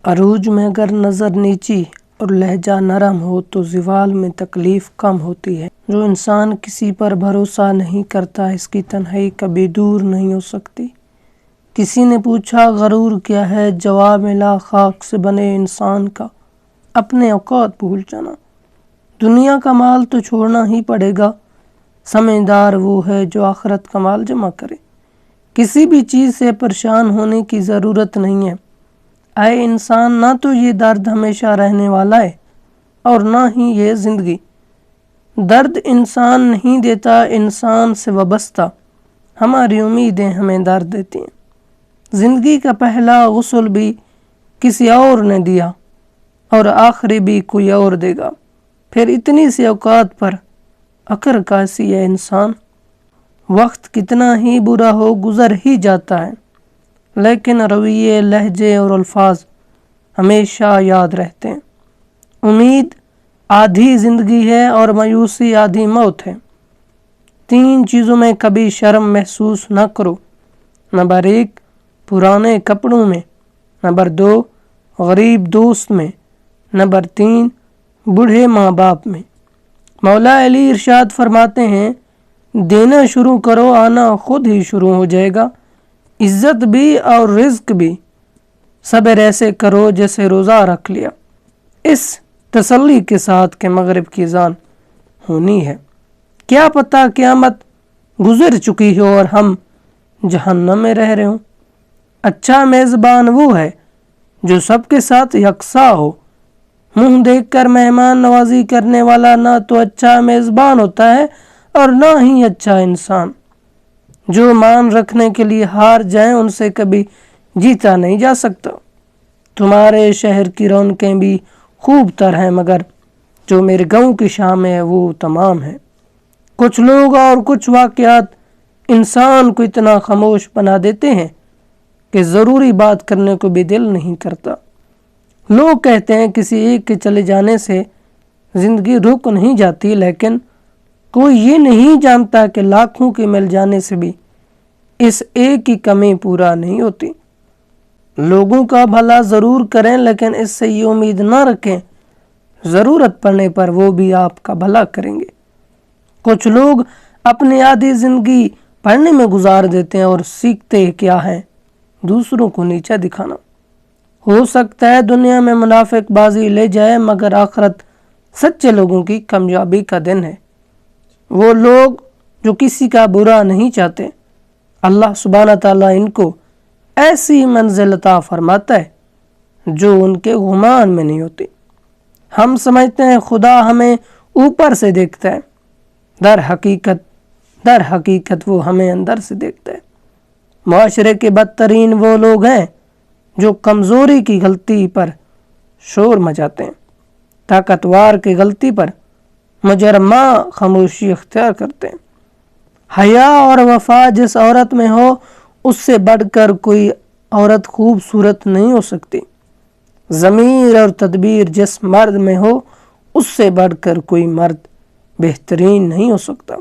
عروج میں اگر نظر نیچی اور لہجہ نرم ہو تو زوال میں تکلیف کم ہوتی ہے۔ جو انسان کسی پر بھروسہ نہیں کرتا اس کی تنہائی کبھی دور نہیں ہو سکتی۔ کسی نے پوچھا غرور کیا ہے؟ جواب ملا خاک سے بنے انسان کا اپنے اوقات بھول جانا۔ دنیا کا مال تو چھوڑنا ہی پڑے گا، سمجھدار وہ ہے جو آخرت کا مال جمع کرے۔ کسی بھی چیز سے پریشان ہونے کی ضرورت نہیں ہے۔ اے انسان، نہ تو یہ درد ہمیشہ رہنے والا ہے اور نہ ہی یہ زندگی۔ درد انسان نہیں دیتا، انسان سے وابستہ ہماری امیدیں ہمیں درد دیتی ہیں۔ زندگی کا پہلا غسل بھی کسی اور نے دیا اور آخری بھی کوئی اور دے گا، پھر اتنی سی اوقات پر عقل کیسی ہے انسان۔ وقت کتنا ہی برا ہو گزر ہی جاتا ہے، لیکن رویے، لہجے اور الفاظ ہمیشہ یاد رہتے ہیں۔ امید آدھی زندگی ہے اور مایوسی آدھی موت ہے۔ 3 چیزوں میں کبھی شرم محسوس نہ کرو۔ نمبر 1 پرانے کپڑوں میں، نمبر 2 غریب دوست میں، نمبر 3 بوڑھے ماں باپ میں۔ مولا علی ارشاد فرماتے ہیں، دینا شروع کرو، آنا خود ہی شروع ہو جائے گا۔ عزت بھی اور رزق بھی صبر ایسے کرو جیسے روزہ رکھ لیا، اس تسلی کے ساتھ کہ مغرب کی اذان ہونی ہے۔ کیا پتہ قیامت گزر چکی ہو اور ہم جہنم میں رہ رہے ہوں۔ اچھا میزبان وہ ہے جو سب کے ساتھ یکساں ہو۔ منہ دیکھ کر مہمان نوازی کرنے والا نہ تو اچھا میزبان ہوتا ہے اور نہ ہی اچھا انسان۔ جو مان رکھنے کے لیے ہار جائیں ان سے کبھی جیتا نہیں جا سکتا۔ تمہارے شہر کی رونقیں بھی خوب تر ہیں، مگر جو میرے گاؤں کی شام ہے وہ تمام ہے۔ کچھ لوگ اور کچھ واقعات انسان کو اتنا خاموش بنا دیتے ہیں کہ ضروری بات کرنے کو بھی دل نہیں کرتا۔ لوگ کہتے ہیں کسی ایک کے چلے جانے سے زندگی رک نہیں جاتی، لیکن کوئی یہ نہیں جانتا کہ لاکھوں کے مل جانے سے بھی اس ایک کی کمی پورا نہیں ہوتی۔ لوگوں کا بھلا ضرور کریں، لیکن اس سے یہ امید نہ رکھیں ضرورت پڑنے پر وہ بھی آپ کا بھلا کریں گے۔ کچھ لوگ اپنی آدھی زندگی پڑھنے میں گزار دیتے ہیں اور سیکھتے کیا ہے؟ دوسروں کو نیچا دکھانا۔ ہو سکتا ہے دنیا میں منافق بازی لے جائے، مگر آخرت سچے لوگوں کی کامیابی کا دن ہے۔ وہ لوگ جو کسی کا برا نہیں چاہتے، اللہ سبحانہ تعالیٰ ان کو ایسی منزل عطا فرماتا ہے جو ان کے گمان میں نہیں ہوتی۔ ہم سمجھتے ہیں خدا ہمیں اوپر سے دیکھتا ہے، در حقیقت وہ ہمیں اندر سے دیکھتا ہے۔ معاشرے کے بدترین وہ لوگ ہیں جو کمزوری کی غلطی پر شور مچاتے ہیں، طاقتور کی غلطی پر مجرمہ خاموشی اختیار کرتے ہیں۔ حیا اور وفا جس عورت میں ہو اس سے بڑھ کر کوئی عورت خوبصورت نہیں ہو سکتی۔ ضمیر اور تدبیر جس مرد میں ہو اس سے بڑھ کر کوئی مرد بہترین نہیں ہو سکتا۔